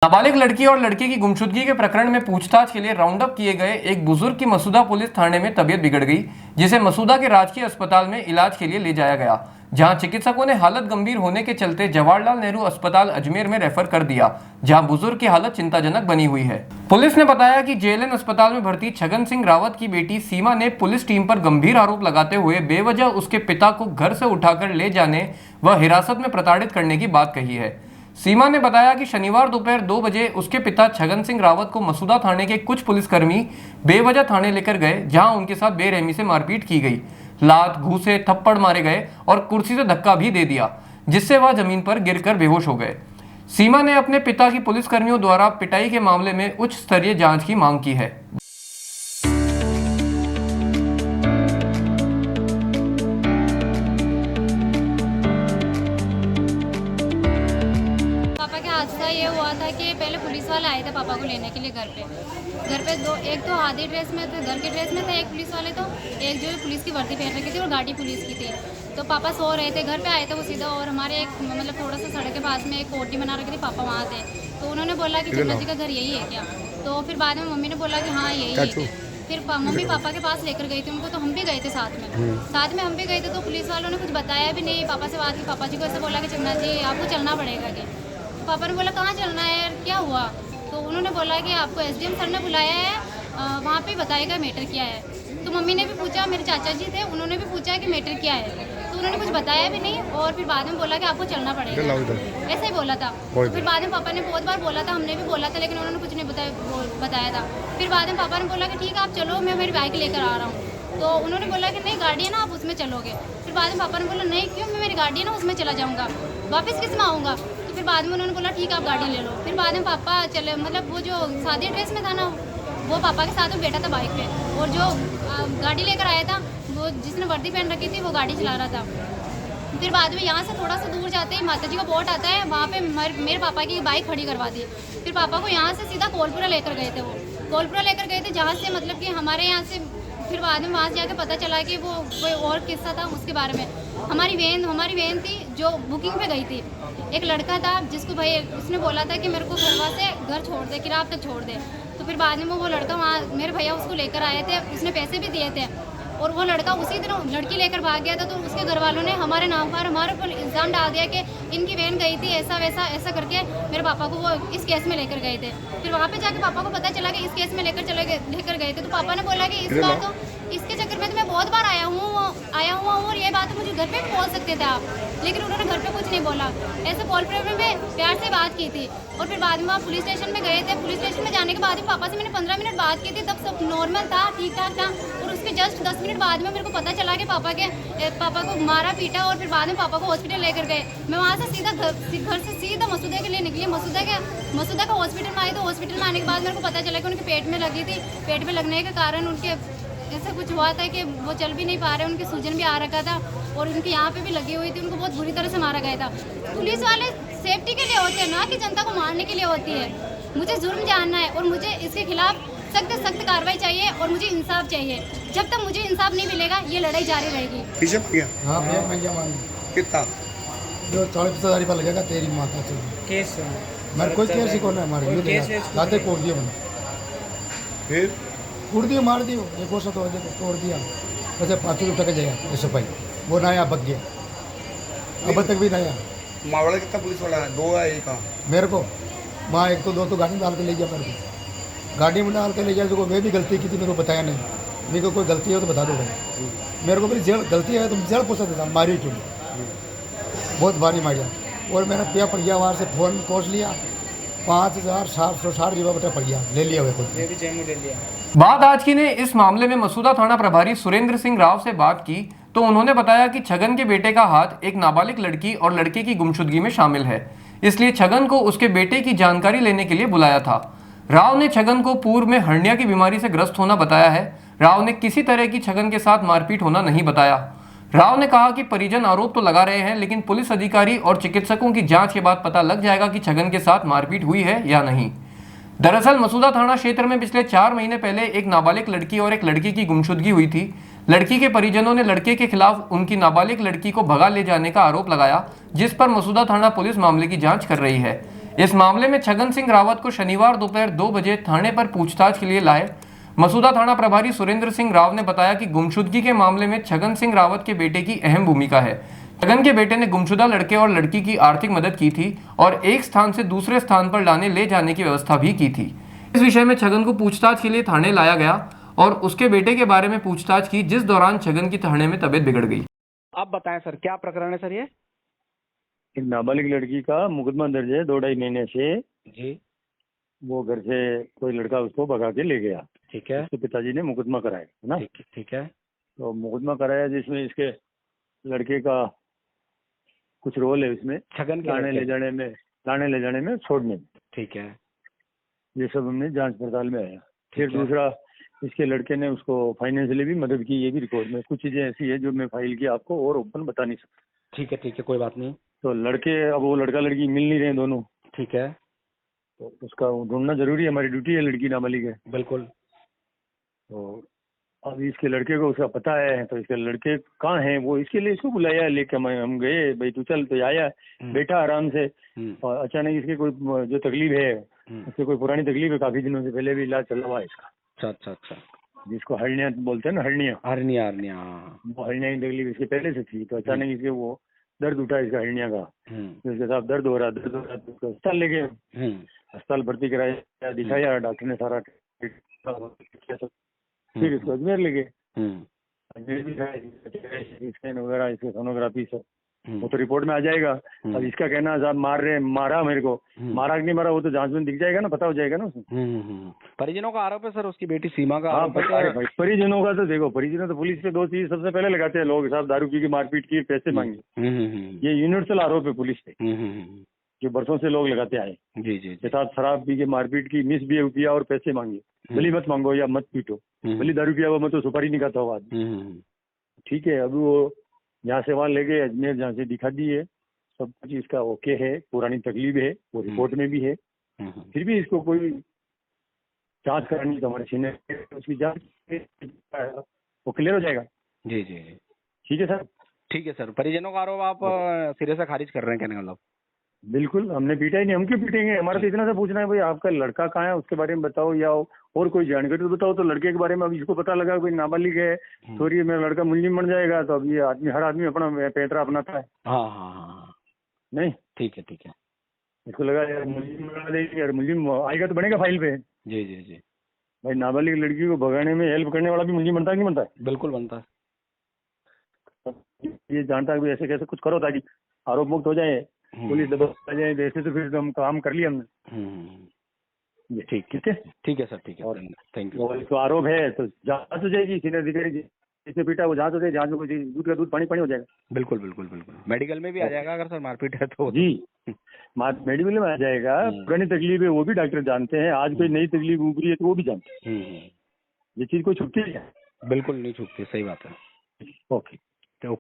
नाबालिग लड़की और लड़के की गुमशुदगी के प्रकरण में पूछताछ के लिए राउंड अप किए गए एक बुजुर्ग की मसूदा पुलिस थाने में तबीयत बिगड़ गई, जिसे मसूदा के राजकीय अस्पताल में इलाज के लिए ले जाया गया, जहां चिकित्सकों ने हालत गंभीर होने के चलते जवाहरलाल नेहरू अस्पताल अजमेर में रेफर कर दिया, जहां बुजुर्ग की हालत चिंताजनक बनी हुई है। पुलिस ने बताया कि जेएलएन अस्पताल में भर्ती छगन सिंह रावत की बेटी सीमा ने पुलिस टीम पर गंभीर आरोप लगाते हुए बेवजह उसके पिता को घर से उठाकर ले जाने व हिरासत में प्रताड़ित करने की बात कही है। सीमा ने बताया कि शनिवार दोपहर 2 बजे उसके पिता छगन सिंह रावत को मसूदा थाने के कुछ पुलिसकर्मी बेवजह थाने लेकर गए, जहां उनके साथ बेरहमी से मारपीट की गई। लात, घूसे, थप्पड़ मारे गए और कुर्सी से धक्का भी दे दिया, जिससे वह जमीन पर गिरकर बेहोश हो गए। सीमा ने अपने पिता की पुलिसकर्मियों द्वारा पिटाई के मामले में उच्च स्तरीय जांच की मांग की है। हादसा ये हुआ था कि पहले पुलिस वाले आए थे पापा को लेने के लिए घर पे एक तो आधी ड्रेस में थे, घर की ड्रेस में थे एक पुलिस वाले, तो एक जो पुलिस की वर्दी पहन रखी थी और गाड़ी पुलिस की थी। तो पापा सो रहे थे, घर पे आए थे वो सीधा, और हमारे एक मतलब थोड़ा सा सड़क के पास में एक कोठी बना रखी थी, पापा वहाँ थे। तो उन्होंने बोला कि चन्ना जी का घर यही है क्या? तो फिर बाद में मम्मी ने बोला कि हाँ यही है। फिर मम्मी पापा के पास लेकर गई थी उनको, तो हम भी गए थे साथ में हम भी गए थे। तो पुलिस वालों ने कुछ बताया भी नहीं, पापा से बात की, पापा जी को ऐसे बोला कि चन्ना जी आपको चलना पड़ेगा। कि पापा ने बोला कहाँ चलना है यार, क्या हुआ? तो उन्होंने बोला कि आपको एसडीएम सर ने बुलाया है, वहाँ पे बताएगा मैटर क्या है। तो मम्मी ने भी पूछा, मेरे चाचा जी थे उन्होंने भी पूछा कि मैटर क्या है, तो उन्होंने कुछ बताया भी नहीं। और फिर बाद में बोला कि आपको चलना पड़ेगा, ऐसा ही बोला था। फिर बाद में पापा ने बहुत बार बोला था, हमने भी बोला था, लेकिन उन्होंने कुछ नहीं बताया था। फिर बाद में पापा ने बोला कि ठीक है आप चलो, मैं मेरी बाइक लेकर आ रहा हूँ। तो उन्होंने बोला कि नहीं गाड़ी है ना, आप उसमें चलोगे। फिर बाद में पापा ने बोला नहीं क्यों, मैं मेरी गाड़ी है ना उसमें चला जाऊँगा, वापस किस में आऊँगा? तो फिर बाद में उन्होंने बोला ठीक है आप गाड़ी ले लो। फिर बाद में पापा चले, मतलब वो जो सादी ड्रेस में था ना, वो पापा के साथ वो बैठा था बाइक पे, और जो गाड़ी लेकर आया था वो जिसने वर्दी पहन रखी थी वो गाड़ी चला रहा था। फिर बाद में यहाँ से थोड़ा सा दूर जाते ही माता जी का बोट आता है, वहाँ पे मेरे पापा की बाइक खड़ी करवा दी। फिर पापा को यहाँ से सीधा कोलपुरा लेकर गए थे, वो कोलपुरा लेकर गए थे, जहाँ से मतलब कि हमारे यहाँ से। फिर बाद में वहाँ से जाके पता चला कि वो कोई और किस्सा था उसके बारे में। हमारी वैन थी जो बुकिंग पे गई थी, एक लड़का था जिसको भाई उसने बोला था कि मेरे को घरवा से घर छोड़ दे, किराए तक छोड़ दे। तो फिर बाद में वो लड़का वहाँ मेरे भैया उसको लेकर आए थे, उसने पैसे भी दिए थे, और वो लड़का उसी दिन लड़की लेकर भाग गया था। तो उसके घर वालों ने हमारे नाम पर हमारे ऊपर इल्ज़ाम डाल दिया कि इनकी वैन गई थी ऐसा वैसा ऐसा करके मेरे पापा को वो इस केस में लेकर गए थे। फिर वहाँ पे जाके पापा को पता चला कि इस केस में लेकर गए थे। तो पापा ने बोला कि इस बार तो इसके चक्कर में तो मैं बहुत बार आया हूँ और ये बात मुझे घर पे भी बोल सकते थे आप, लेकिन उन्होंने घर पे कुछ नहीं बोला। ऐसे कॉल पर में प्यार से बात की थी। और फिर बाद में आप पुलिस स्टेशन में गए थे, पुलिस स्टेशन में जाने के बाद ही पापा से मैंने 15 मिनट बात की थी, तब सब नॉर्मल था, ठीक ठाक था। और उसके जस्ट 10 मिनट बाद में मेरे को पता चला कि पापा को मारा पीटा, और फिर बाद में पापा को हॉस्पिटल लेकर गए। मैं वहाँ से सीधा घर से सीधा मसूदा के लिए निकली, मसूदा का हॉस्पिटल में आई। तो हॉस्पिटल में आने के बाद मेरे को पता चला कि उनके पेट में लगी थी, पेट में लगने के कारण उनके ऐसा कुछ हुआ था कि वो चल भी नहीं पा रहे, उनके सूजन भी आ रखा था, और उनके यहाँ पे भी लगी हुई थी, उनको बहुत बुरी तरह से मारा गया था। पुलिस वाले सेफ्टी के लिए होते हैं ना कि जनता को मारने के लिए होती है। मुझे जुर्म जानना है और मुझे इसके खिलाफ सख्त सख्त कार्रवाई चाहिए, और मुझे इंसाफ चाहिए। जब तक मुझे इंसाफ नहीं मिलेगा ये लड़ाई जारी रहेगी। कितना जो 40-50 हज़ार लगेगा तेरी माता से केस मेरे कोई केस ही को ना मारे लाते कोड़ दिया मैंने, फिर कूट दिया, मार दियो, एक वर्ष तो तोड़ दिया। वैसे 5 उठा के जाएगा ऐसे भाई, वो नया बच गया, अब तक भी नया। मावड़ा कितना पुलिस वाला है? 2 है, 1 मेरे को वहाँ 1 तो 2 तो गाड़ी में डाल के ले गया, मेरे को गाड़ी में डाल के ले गया। जो मैं भी गलती की थी, मेरे को बताया नहीं। मेरे को कोई गलती है तो बता दो भाई, मेरे को मेरी जेल गलती है तो जेल पूछा देता, मारी क्यों? बहुत भारी मारिया। और मैंने पिया पड़िया वहाँ से फ़ोन कोस लिया, 5,760 रुपये बटा पड़िया ले लिया, बात आज की ने इस मामले में मसूदा थाना प्रभारी सुरेंद्र सिंह राव से बात की, तो उन्होंने बताया कि छगन के बेटे का हाथ एक नाबालिग लड़की और लड़के की गुमशुदगी में शामिल है, इसलिए छगन को उसके बेटे की जानकारी लेने के लिए बुलाया था। राव ने छगन को पूर्व में हर्निया की बीमारी से ग्रस्त होना बताया है। राव ने किसी तरह की छगन के साथ मारपीट होना नहीं बताया। राव ने कहा कि परिजन आरोप तो लगा रहे हैं, लेकिन पुलिस अधिकारी और चिकित्सकों की जांच के बाद पता लग जाएगा कि छगन के साथ मारपीट हुई है या नहीं। दरअसल मसूदा थाना क्षेत्र में पिछले 4 महीने पहले एक नाबालिग लड़की और एक लड़की की गुमशुदगी हुई थी। लड़की के परिजनों ने लड़के के खिलाफ उनकी नाबालिग लड़की को भगा ले जाने का आरोप लगाया, जिस पर मसूदा थाना पुलिस मामले की जांच कर रही है। इस मामले में छगन सिंह रावत को शनिवार दोपहर 2 बजे थाने पर पूछताछ के लिए लाए। मसूदा थाना प्रभारी सुरेंद्र सिंह राव ने बताया कि गुमशुदगी के मामले में छगन सिंह रावत के बेटे की अहम भूमिका है। छगन के बेटे ने गुमशुदा लड़के और लड़की की आर्थिक मदद की थी और एक स्थान से दूसरे स्थान पर लाने ले जाने की व्यवस्था भी की थी। इस विषय में छगन को पूछताछ के लिए थाने लाया गया और उसके बेटे के बारे में पूछताछ की, जिस दौरान छगन की थाने में तबीयत बिगड़ गई। आप बताएं सर, क्या प्रकरण है सर ये? एक नाबालिग लड़की का मुकदमा दर्ज है 2-2.5 महीने से। जी, वो घर से कोई लड़का उसको भगा के ले गया। ठीक है, उसके पिताजी ने मुकदमा कराया है ना। ठीक है। तो मुकदमा कराया जिसमें इसके लड़के का कुछ रोल है इसमें, छगन के लाने ले जाने में छोड़ने में। ठीक है, ये सब हमने जांच पड़ताल में आया। फिर ठीक है। दूसरा, इसके लड़के ने उसको फाइनेंशियली भी मदद की, ये भी रिकॉर्ड में कुछ चीजें ऐसी है जो मैं फाइल की आपको और ओपन बता नहीं सकता। ठीक है, कोई बात नहीं। तो लड़के, अब वो लड़का लड़की मिल नहीं रहे दोनों, ठीक है, तो उसका ढूंढना जरूरी है, हमारी ड्यूटी है, लड़की नाबालिग है। बिल्कुल। तो अब इसके लड़के को उसका पता है, तो इसके लड़के कहाँ हैं, वो इसके लिए इसको बुलाया, लेके हम गए, भाई तू चल। तो आया, बैठा आराम से, और अचानक इसके कोई जो तकलीफ है, इसके कोई पुरानी तकलीफ है, काफी दिनों से पहले भी इलाज चल रहा है इसका। अच्छा। जिसको हर्निया बोलते हैं ना, हर्निया, हरनिया। वो हर्निया की तकलीफ इसके पहले से थी। तो अचानक इसके वो दर्द उठा इसका हर्निया का, तो इसके साथ दर्द हो रहा तो अस्पताल ले गए। अस्पताल भर्ती कराया, दिखाया, डॉक्टर ने सारा फिर इसको अजमेर ले गए। अजमेर भी स्कैन वगैरह, इसके सोनोग्राफी सब, वो तो रिपोर्ट में आ जाएगा। अब इसका कहना है साहब मारा मेरे को, मारा कि नहीं मारा वो तो जांच में दिख जाएगा ना, पता हो जाएगा ना उसमें। परिजनों का आरोप है सर, उसकी बेटी सीमा का हाँ आरोप है। अरे भाई, परिजनों का तो देखो, परिजनों तो पुलिस पे 2 चीज सबसे पहले लगाते हैं लोग साहब, दारू पी के मारपीट की, पैसे मांगे। ये यूनिवर्सल आरोप है पुलिस पे, जो बरसों से लोग लगाते आए। जी। के साथ शराब पी के मारपीट की, मिसबिहेव किया और पैसे मांगे, भली मत मांगो या मत पीटो, भली दारू पिया हुआ मत तो सुपारी नहीं खाता होगा आदमी। ठीक है, अभी वो यहाँ से वहाँ ले गए अजमेर, जहाँ से दिखा दी है, सब कुछ इसका ओके है, पुरानी तकलीफ है, वो रिपोर्ट में भी है। फिर भी इसको कोई जांच करानी तो हमारे सीनियर, उसकी जांच वो क्लियर हो जाएगा। जी। ठीक है सर। ठीक है सर, परिजनों का आरोप आप सिरे से खारिज कर रहे हैं, कहने का मतलब? बिल्कुल, हमने पीटा ही नहीं, हम क्यों पीटेंगे? हमारा तो इतना सा पूछना है भाई, आपका लड़का कहाँ है, उसके बारे में बताओ, या और कोई जानकारी तो बताओ। तो लड़के के बारे में अब इसको पता लगा कोई नाबालिग है, सॉरी मेरा लड़का मुलजिम बन जाएगा, तो अब ये आदमी, हर आदमी अपना पैतरा अपनाता है। हाँ। नहीं, ठीक है। इसको लगा यार मुलजिम बना देंगे, यार मुलजिम आएगा तो बनेगा फाइल पे। जी। भाई नाबालिग लड़की को भगाने में हेल्प करने वाला भी मुलजिम बनता है कि बनता है? बिल्कुल बनता है। ये जानता है कि ऐसे कैसे कुछ करो ताकि आरोप मुक्त हो जाए, पुलिस दबा जाए, ऐसे तो फिर हम काम कर लिया हमने। ये ठीक है सर, ठीक है। और थैंक यू। तो आरोप है तो जांच हो जाएगी, सीनियर अधिकारी जिसने पीटा वो जांच हो जाएगी, जांच में कोई दूध का दूध पानी हो जाएगा। बिल्कुल। मेडिकल में भी आ जाएगा अगर सर मारपीट है तो। जी, मेडिकल में आ जाएगा। पुरानी तकलीफ है वो भी डॉक्टर जानते हैं, आज कोई नई तकलीफ उभरी है तो वो भी जानते हैं। ये चीज कोई छुपती है? बिल्कुल नहीं छूटती, सही बात है। ओके।